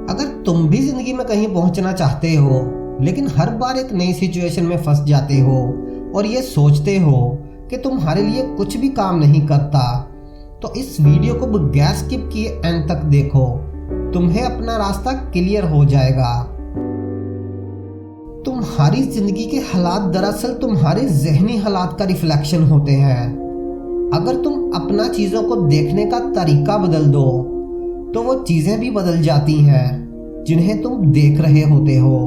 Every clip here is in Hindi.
अगर तुम भी जिंदगी में कहीं पहुंचना चाहते हो लेकिन हर बार एक नई सिचुएशन में फंस जाते हो और ये सोचते हो कि तुम्हारे लिए कुछ भी काम नहीं करता, तो इस वीडियो को बगैर स्किप किए एंड तक देखो। तुम्हें अपना रास्ता क्लियर हो जाएगा। तुम्हारी जिंदगी के हालात दरअसल तुम्हारे जहनी हालात का रिफ्लेक्शन होते हैं। अगर तुम अपना चीजों को देखने का तरीका बदल दो तो वो चीजें भी बदल जाती हैं जिन्हें तुम देख रहे होते हो।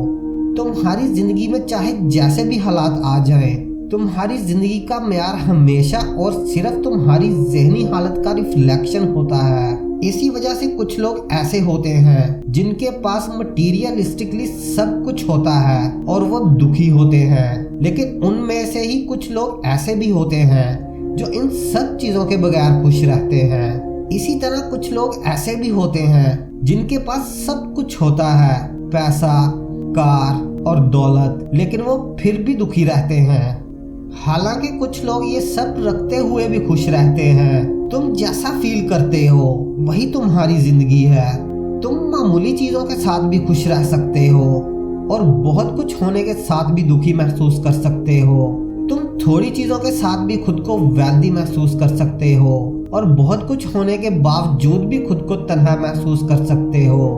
तुम्हारी जिंदगी में चाहे जैसे भी हालात आ जाएं, तुम्हारी जिंदगी का मेयार हमेशा और सिर्फ तुम्हारी जहनी हालत का रिफ्लेक्शन होता है। इसी वजह से कुछ लोग ऐसे होते हैं जिनके पास मटीरियलिस्टिकली सब कुछ होता है और वो दुखी होते हैं, लेकिन उनमें से ही कुछ लोग ऐसे भी होते हैं जो इन सब चीजों के बगैर खुश रहते हैं। इसी तरह कुछ लोग ऐसे भी होते हैं जिनके पास सब कुछ होता है, पैसा, कार और दौलत, लेकिन वो फिर भी दुखी रहते हैं। हालांकि कुछ लोग ये सब रखते हुए भी खुश रहते हैं। तुम जैसा फील करते हो वही तुम्हारी जिंदगी है। तुम मामूली चीजों के साथ भी खुश रह सकते हो और बहुत कुछ होने के साथ भी दुखी महसूस कर सकते हो। तुम थोड़ी चीजों के साथ भी खुद को वेल्दी महसूस कर सकते हो और बहुत कुछ होने के बावजूद भी खुद को तन्हा महसूस कर सकते हो।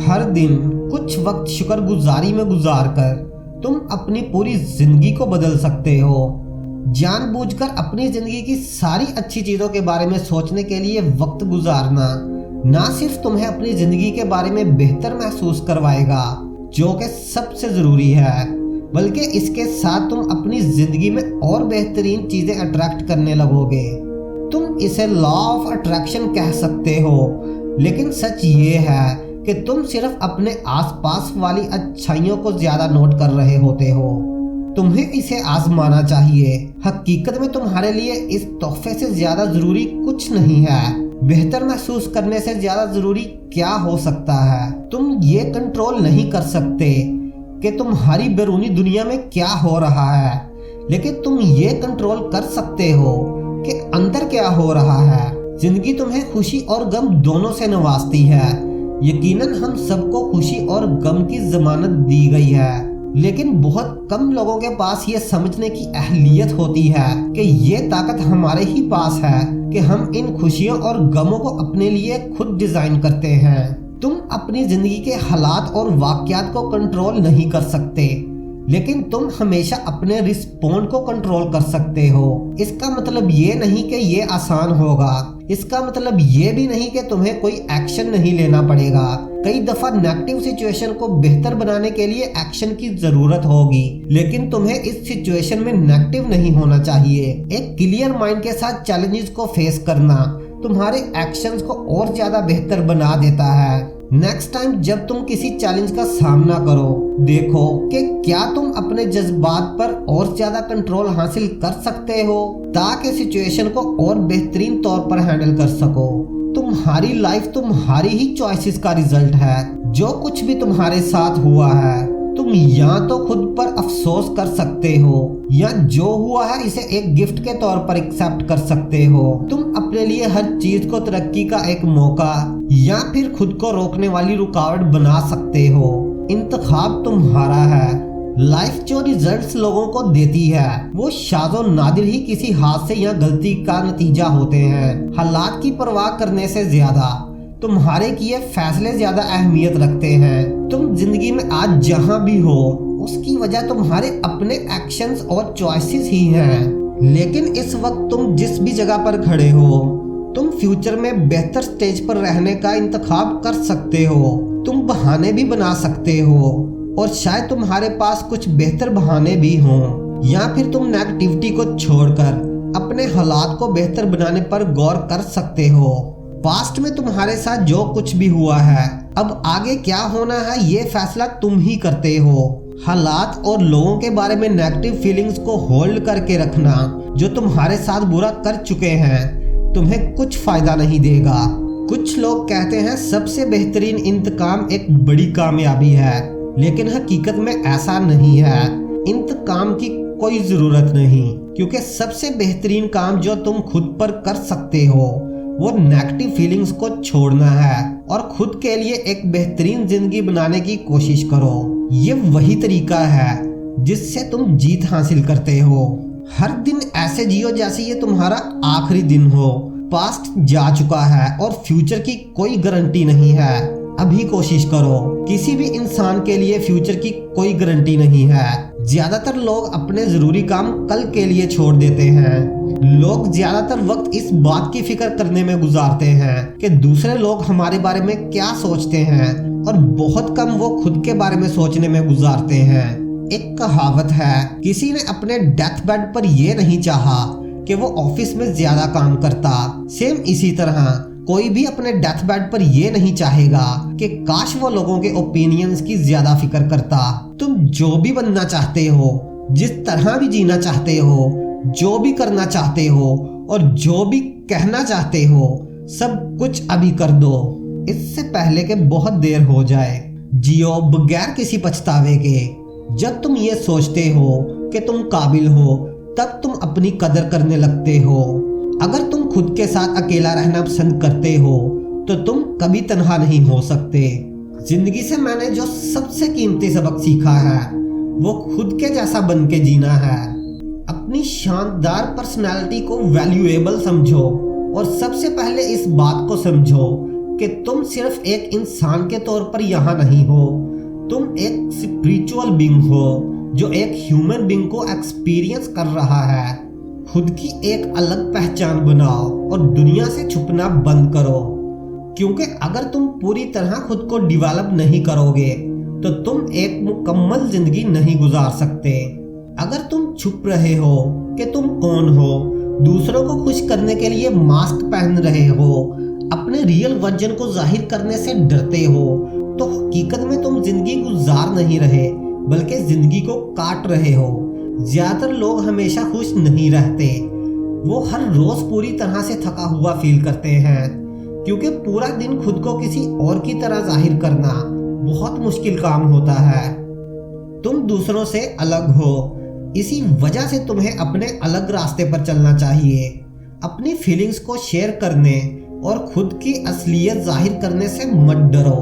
हर दिन कुछ वक्त शुक्रगुजारी में गुजारकर तुम अपनी पूरी जिंदगी को बदल सकते हो। जानबूझकर अपनी जिंदगी की सारी अच्छी चीजों के बारे में सोचने के लिए वक्त गुजारना ना सिर्फ तुम्हें अपनी जिंदगी के बारे में बेहतर महसूस करवाएगा, जो कि सबसे जरूरी है, बल्कि इसके साथ तुम अपनी जिंदगी में और बेहतरीन चीजें अट्रैक्ट करने लगोगे। तुम इसे लॉ ऑफ अट्रैक्शन कह सकते हो, लेकिन सच ये है कि तुम सिर्फ अपने आसपास वाली अच्छाइयों को ज्यादा नोट कर रहे होते हो। तुम्हें इसे आजमाना चाहिए। हकीकत में तुम्हारे लिए इस तोहफे से ज्यादा जरूरी कुछ नहीं है। बेहतर महसूस करने से ज्यादा जरूरी क्या हो सकता है? तुम ये कंट्रोल नहीं कर सकते कि तुम्हारी बैरूनी दुनिया में क्या हो रहा है, लेकिन तुम ये कंट्रोल कर सकते हो कि अंदर क्या हो रहा है। जिंदगी तुम्हें खुशी और गम दोनों से नवाजती है। यकीनन हम सबको खुशी और गम की जमानत दी गई है, लेकिन बहुत कम लोगों के पास ये समझने की अहलियत होती है कि ये ताकत हमारे ही पास है कि हम इन खुशियों और गमों को अपने लिए खुद डिजाइन करते हैं। तुम अपनी जिंदगी के हालात और वाकयात को कंट्रोल नहीं कर सकते, लेकिन तुम हमेशा अपने रिस्पॉन्ड को कंट्रोल कर सकते हो। इसका मतलब ये नहीं कि ये आसान होगा। इसका मतलब ये भी नहीं कि तुम्हें कोई एक्शन नहीं लेना पड़ेगा। कई दफा नेगेटिव सिचुएशन को बेहतर बनाने के लिए एक्शन की जरूरत होगी, लेकिन तुम्हें इस सिचुएशन में नेगेटिव नहीं होना चाहिए। एक क्लियर माइंड के साथ चैलेंजेस को फेस करना तुम्हारे एक्शंस को और ज्यादा बेहतर बना देता है। नेक्स्ट टाइम जब तुम किसी चैलेंज का सामना करो, देखो कि क्या तुम अपने जज्बात पर और ज्यादा कंट्रोल हासिल कर सकते हो ताकि सिचुएशन को और बेहतरीन तौर पर हैंडल कर सको। तुम्हारी लाइफ तुम्हारी ही चॉइसेस का रिजल्ट है। जो कुछ भी तुम्हारे साथ हुआ है, तुम या तो खुद पर अफसोस कर सकते हो या जो हुआ है इसे एक गिफ्ट के तौर पर एक्सेप्ट कर सकते हो। तुम अपने लिए हर चीज को तरक्की का एक मौका या फिर खुद को रोकने वाली रुकावट बना सकते हो। इंतखाब तुम्हारा है। लाइफ जो रिजल्ट्स लोगों को देती है वो शाज़ो नादिर ही किसी हादसे या गलती का नतीजा होते हैं। हालात की परवाह करने से ज्यादा तुम्हारे किए फैसले ज्यादा अहमियत रखते हैं। तुम जिंदगी में आज जहां भी हो उसकी वजह तुम्हारे अपने एक्शंस और चॉइसेस ही हैं। लेकिन इस वक्त तुम जिस भी जगह पर खड़े हो, तुम फ्यूचर में बेहतर स्टेज पर रहने का इंतखाब कर सकते हो। तुम बहाने भी बना सकते हो और शायद तुम्हारे पास कुछ बेहतर बहाने भी हों, या फिर तुम नेगेटिविटी को छोड़कर अपने हालात को बेहतर बनाने पर गौर कर सकते हो। पास्ट में तुम्हारे साथ जो कुछ भी हुआ है, अब आगे क्या होना है ये फैसला तुम ही करते हो। हालात और लोगों के बारे में नेगेटिव फीलिंग्स को होल्ड करके रखना जो तुम्हारे साथ बुरा कर चुके हैं तुम्हें कुछ फायदा नहीं देगा। कुछ लोग कहते हैं सबसे बेहतरीन इंतकाम एक बड़ी कामयाबी है, लेकिन हकीकत में ऐसा नहीं है। इंतकाम की कोई जरूरत नहीं, क्योंकि सबसे बेहतरीन काम जो तुम खुद पर कर सकते हो वो नेगेटिव फीलिंग्स को छोड़ना है और खुद के लिए एक बेहतरीन जिंदगी बनाने की कोशिश करो। ये वही तरीका है जिससे तुम जीत हासिल करते हो। हर दिन ऐसे जियो जैसे ये तुम्हारा आखिरी दिन हो। पास्ट जा चुका है और फ्यूचर की कोई गारंटी नहीं है। अभी कोशिश करो। किसी भी इंसान के लिए फ्यूचर की कोई गारंटी नहीं है। ज्यादातर लोग अपने जरूरी काम कल के लिए छोड़ देते हैं। लोग ज्यादातर वक्त इस बात की फिक्र करने में गुजारते हैं कि दूसरे लोग हमारे बारे में क्या सोचते हैं और बहुत कम वो खुद के बारे में सोचने में गुजारते हैं। एक कहावत है, किसी ने अपने डेथ बेड पर यह नहीं चाहा कि वो ऑफिस में ज्यादा काम करता। सेम इसी तरह कोई भी अपने डेथ बेड पर यह नहीं चाहेगा कि काश वो लोगों के ओपिनियंस की ज्यादा फिक्र करता। तुम जो भी बनना चाहते हो, जिस तरह भी जीना चाहते हो, जो भी करना चाहते हो और जो भी कहना चाहते हो, सब कुछ अभी कर दो, इससे पहले कि बहुत देर हो जाए। जियो बगैर किसी पछतावे के। जब तुम ये सोचते हो कि तुम काबिल हो, तब तुम अपनी कदर करने लगते हो। अगर तुम खुद के साथ अकेला रहना पसंद करते हो तो तुम कभी तन्हा नहीं हो सकते। जिंदगी से मैंने जो सबसे कीमती सबक सीखा है वो खुद के जैसा बन के जीना है। अपनी शानदार पर्सनालिटी को वैल्यूएबल समझो और सबसे पहले इस बात को समझो कि तुम सिर्फ एक इंसान के तौर पर यहाँ नहीं हो। तुम एक स्पिरिचुअल बीइंग हो जो एक ह्यूमन बीइंग को एक्सपीरियंस कर रहा है। खुद की एक अलग पहचान बनाओ और दुनिया से छुपना बंद करो, क्योंकि अगर तुम पूरी तरह खुद को डेवलप नहीं करोगे तो तुम एक मुकम्मल जिंदगी नहीं गुजार सकते। अगर तुम छुप रहे हो कि तुम कौन हो, दूसरों को खुश करने के लिए मास्क पहन रहे हो, अपने रियल वर्जन को जाहिर करने से डरते हो, तो हकीकत में तुम जिंदगी गुजार नहीं रहे बल्कि जिंदगी को काट रहे हो। ज्यादातर लोग हमेशा खुश नहीं रहते। वो हर रोज पूरी तरह से थका हुआ फील करते हैं, क्योंकि पूरा दिन खुद को किसी और की तरह जाहिर करना बहुत मुश्किल काम होता है। तुम दूसरों से अलग हो, इसी वजह से तुम्हें अपने अलग रास्ते पर चलना चाहिए। अपनी फीलिंग्स को शेयर करने और खुद की असलियत जाहिर करने से मत डरो,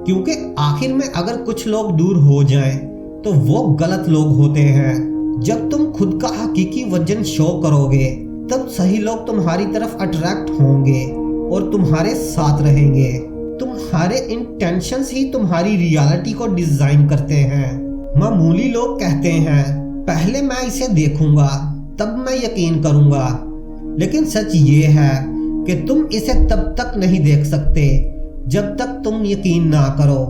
क्योंकि आखिर में अगर कुछ लोग दूर हो जाएं तो वो गलत लोग होते हैं। जब तुम खुद का हकीकी वजन शो करोगे तब सही लोग तुम्हारी तरफ अट्रैक्ट होंगे और तुम्हारे साथ रहेंगे। तुम्हारे इंटेंशंस ही तुम्हारी रियलिटी को डिजाइन करते हैं। मामूली लोग कहते हैं, पहले मैं इसे देखूंगा तब मैं यकीन करूंगा, लेकिन सच ये है कि तुम इसे तब तक नहीं देख सकते जब तक तुम यकीन ना करो।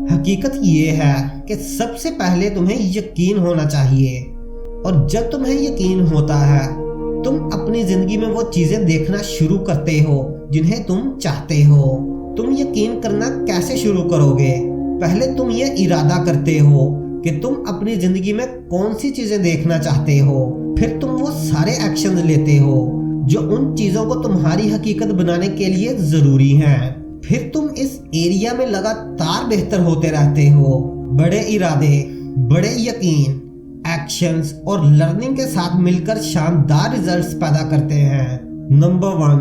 हकीकत ये है कि सबसे पहले तुम्हें यकीन होना चाहिए, और जब तुम्हें यकीन होता है तुम अपनी जिंदगी में वो चीजें देखना शुरू करते हो जिन्हें तुम चाहते हो। तुम यकीन करना कैसे शुरू करोगे? पहले तुम ये इरादा करते हो कि तुम अपनी जिंदगी में कौन सी चीजें देखना चाहते हो, फिर तुम वो सारे एक्शन लेते हो जो उन चीजों को तुम्हारी हकीकत बनाने के लिए जरूरी हैं। फिर तुम इस एरिया में लगातार बेहतर होते रहते हो। बड़े इरादे, बड़े यकीन, एक्शंस और लर्निंग के साथ मिलकर शानदार रिजल्ट्स पैदा करते हैं। नंबर 1,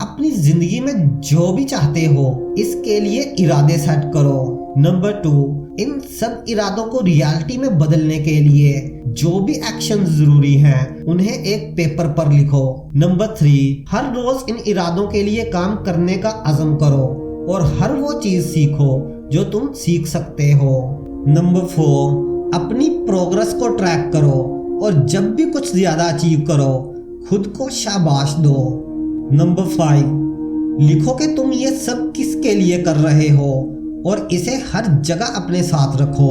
अपनी जिंदगी में जो भी चाहते हो इसके लिए इरादे सेट करो। नंबर 2, इन सब इरादों को रियलिटी में बदलने के लिए जो भी एक्शन जरूरी हैं उन्हें एक पेपर पर लिखो। नंबर 3, हर रोज इन इरादों के लिए काम करने का अज़म करो और हर वो चीज सीखो जो तुम सीख सकते हो। नंबर 4, अपनी प्रोग्रेस को ट्रैक करो और जब भी कुछ ज्यादा अचीव करो खुद को शाबाश दो। नंबर 5, लिखो कि तुम ये सब किसके लिए कर रहे हो और इसे हर जगह अपने साथ रखो।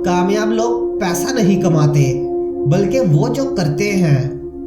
कामयाब लोग पैसा नहीं कमाते बल्कि वो जो करते हैं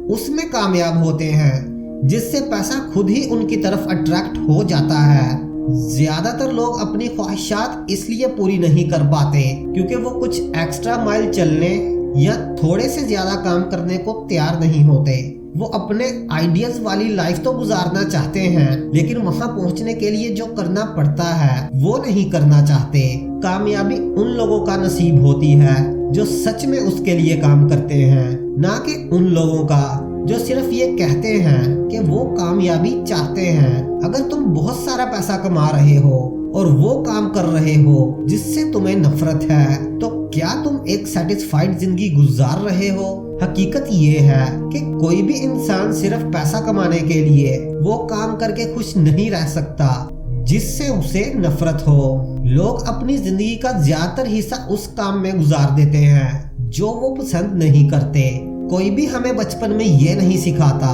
उसमें कामयाब होते हैं, जिससे पैसा खुद ही उनकी तरफ अट्रैक्ट हो जाता है। ज्यादातर लोग अपनी ख्वाहिशात इसलिए पूरी नहीं कर पाते क्योंकि वो कुछ एक्स्ट्रा माइल चलने या थोड़े से ज्यादा काम करने को तैयार नहीं होते। वो अपने आइडियल्स वाली लाइफ तो गुजारना चाहते हैं, लेकिन वहां पहुंचने के लिए जो करना पड़ता है वो नहीं करना चाहते। कामयाबी उन लोगों का नसीब होती है जो सच में उसके लिए काम करते हैं, ना कि उन लोगों का जो सिर्फ ये कहते हैं कि वो कामयाबी चाहते हैं। अगर तुम बहुत सारा पैसा कमा रहे हो और वो काम कर रहे हो जिससे तुम्हें नफरत है, तो क्या तुम एक सेटिस्फाइड जिंदगी गुजार रहे हो? हकीकत ये है कि कोई भी इंसान सिर्फ पैसा कमाने के लिए वो काम करके खुश नहीं रह सकता जिससे उसे नफरत हो। लोग अपनी जिंदगी का ज्यादातर हिस्सा उस काम में गुजार देते हैं जो वो पसंद नहीं करते। कोई भी हमें बचपन में ये नहीं सिखाता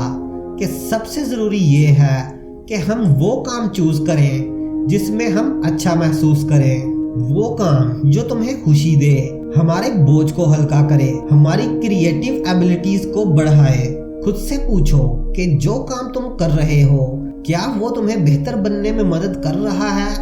कि सबसे जरूरी ये है कि हम वो काम चूज करें जिसमें हम अच्छा महसूस करें, वो काम जो तुम्हें खुशी दे, हमारे बोझ को हल्का करे, हमारी क्रिएटिव एबिलिटीज को बढ़ाए। खुद से पूछो कि जो काम तुम कर रहे हो क्या वो तुम्हें बेहतर बनने में मदद कर रहा है?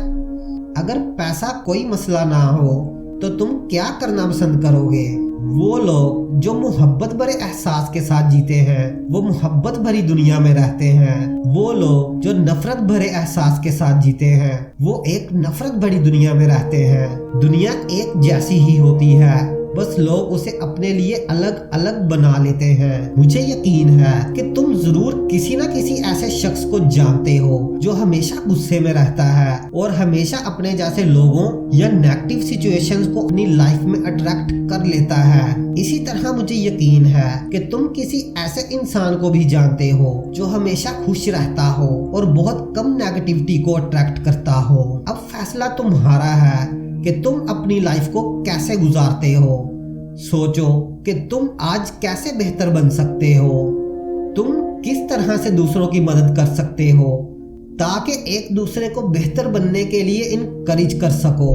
अगर पैसा कोई मसला ना हो तो तुम क्या करना पसंद करोगे? वो लोग जो मोहब्बत भरे एहसास के साथ जीते हैं वो मोहब्बत भरी दुनिया में रहते हैं। वो लोग जो नफरत भरे एहसास के साथ जीते हैं वो एक नफरत भरी दुनिया में रहते हैं। दुनिया एक जैसी ही होती है, बस लोग उसे अपने लिए अलग अलग बना लेते हैं। मुझे यकीन है कि तुम जरूर किसी न किसी ऐसे शख्स को जानते हो जो हमेशा गुस्से में रहता है और हमेशा अपने जैसे लोगों या नेगेटिव सिचुएशंस को अपनी लाइफ में अट्रैक्ट कर लेता है। इसी तरह मुझे यकीन है कि तुम किसी ऐसे इंसान को भी जानते हो जो हमेशा खुश रहता हो और बहुत कम नेगेटिविटी को अट्रैक्ट करता हो। अब फैसला तुम्हारा है कि तुम अपनी लाइफ को कैसे गुजारते हो। सोचो कि तुम आज कैसे बेहतर बन सकते हो। तुम किस तरह से दूसरों की मदद कर सकते हो ताकि एक दूसरे को बेहतर बनने के लिए इनकरेज कर सको।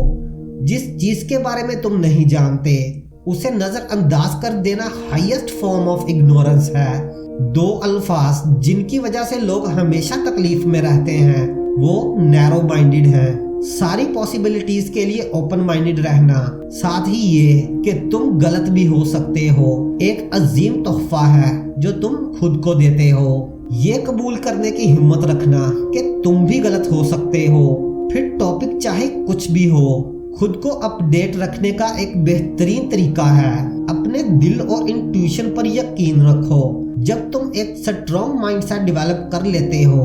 जिस चीज के बारे में तुम नहीं जानते उसे नजरअंदाज कर देना हाईएस्ट फॉर्म ऑफ इग्नोरेंस है। दो अल्फाज जिनकी वजह से लोग हमेशा तकलीफ में रहते हैं वो नैरो माइंडेड है। सारी पॉसिबिलिटीज के लिए ओपन माइंडेड रहना, साथ ही ये कि तुम गलत भी हो सकते हो, एक अजीम तोहफा है जो तुम खुद को देते हो। ये कबूल करने की हिम्मत रखना कि तुम भी गलत हो सकते हो, फिर टॉपिक चाहे कुछ भी हो। खुद को अपडेट रखने का एक बेहतरीन तरीका है अपने दिल और इंट्यूशन पर यकीन रखो। जब तुम एक स्ट्रॉन्ग माइंडसेट डेवलप कर लेते हो,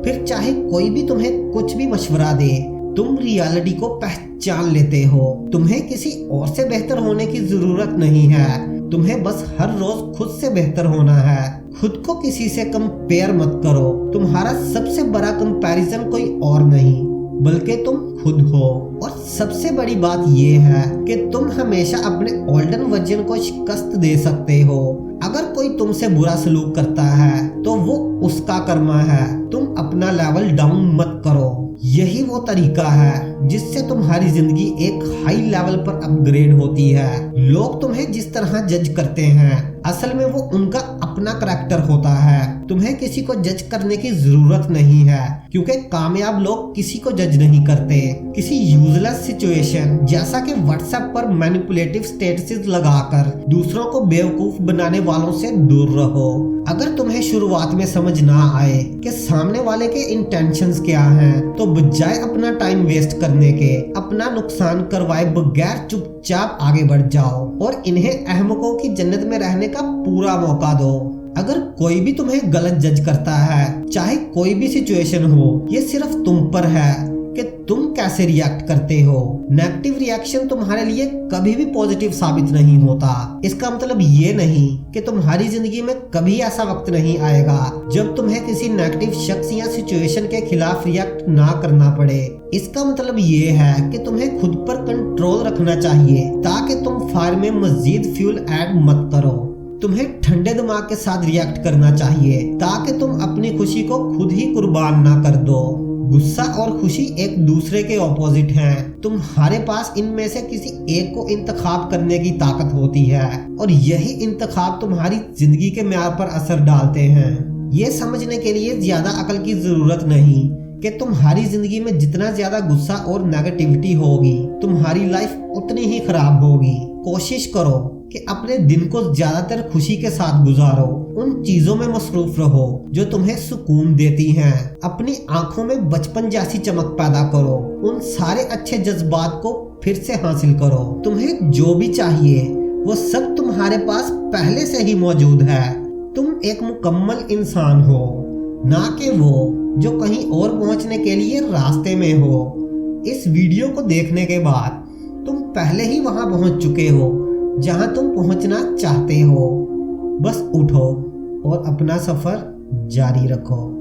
फिर चाहे कोई भी तुम्हें कुछ भी मशवरा दे, तुम रियलिटी को पहचान लेते हो। तुम्हें किसी और से बेहतर होने की जरूरत नहीं है, तुम्हें बस हर रोज खुद से बेहतर होना है। खुद को किसी से कंपेयर मत करो। तुम्हारा सबसे बड़ा कंपैरिजन कोई और नहीं बल्कि तुम खुद हो। और सबसे बड़ी बात यह है कि तुम हमेशा अपने ओल्डन वर्जन को शिकस्त दे सकते हो। अगर कोई तुमसे बुरा सलूक करता है तो वो उसका कर्मा है, तुम अपना लेवल डाउन मत करो। यही वो तरीका है जिससे तुम्हारी जिंदगी एक हाई लेवल पर अपग्रेड होती है। लोग तुम्हें जिस तरह जज करते हैं असल में वो उनका अपना करैक्टर होता है। तुम्हें किसी को जज करने की जरूरत नहीं है क्योंकि कामयाब लोग किसी को जज नहीं करते। किसी यूजलेस सिचुएशन जैसा कि व्हाट्सएप पर मैनिपुलेटिव स्टेटसेस लगाकर दूसरों को बेवकूफ बनाने वालों से दूर रहो। अगर तुम्हें शुरुआत में समझ ना आए कि सामने वाले के इंटेंशंस क्या हैं, तो बजाय अपना टाइम वेस्ट करने के अपना नुकसान करवाए बगैर चुपचाप आगे बढ़ जाओ और इन्हें अहमकों की जन्नत में रहने का पूरा मौका दो। अगर कोई भी तुम्हें गलत जज करता है, चाहे कोई भी सिचुएशन हो, ये सिर्फ तुम पर है कि तुम कैसे रिएक्ट करते हो। नेगेटिव रिएक्शन तुम्हारे लिए कभी भी पॉजिटिव साबित नहीं होता। इसका मतलब ये नहीं कि तुम्हारी जिंदगी में कभी ऐसा वक्त नहीं आएगा जब तुम्हें किसी नेगेटिव शख्स या सिचुएशन के खिलाफ रिएक्ट ना करना पड़े। इसका मतलब ये है कि तुम्हें खुद पर कंट्रोल रखना चाहिए ताकि तुम फायर में मजीद फ्यूल ऐड मत करो। तुम्हें ठंडे दिमाग के साथ रिएक्ट करना चाहिए ताकि तुम अपनी खुशी को खुद ही कुर्बान ना कर दो। गुस्सा और खुशी एक दूसरे के ऑपोजिट हैं। तुम्हारे पास इनमें से किसी एक को इंतखाब करने की ताकत होती है और यही इंतखाब तुम्हारी जिंदगी के म्यार पर असर डालते हैं। ये समझने के लिए ज्यादा अकल की जरूरत नहीं कि तुम्हारी जिंदगी में जितना ज्यादा गुस्सा और नेगेटिविटी होगी तुम्हारी लाइफ उतनी ही खराब होगी। कोशिश करो कि अपने दिन को ज्यादातर खुशी के साथ गुजारो। उन चीजों में मसरूफ रहो जो तुम्हें सुकून देती हैं। अपनी आंखों में बचपन जैसी चमक पैदा करो। उन सारे अच्छे जज्बात को फिर से हासिल करो। तुम्हें जो भी चाहिए वो सब तुम्हारे पास पहले से ही मौजूद है। तुम एक मुकम्मल इंसान हो, ना कि वो जो कहीं और पहुंचने के लिए रास्ते में हो। इस वीडियो को देखने के बाद तुम पहले ही वहां पहुंच चुके हो जहां तुम पहुंचना चाहते हो। बस उठो और अपना सफर जारी रखो।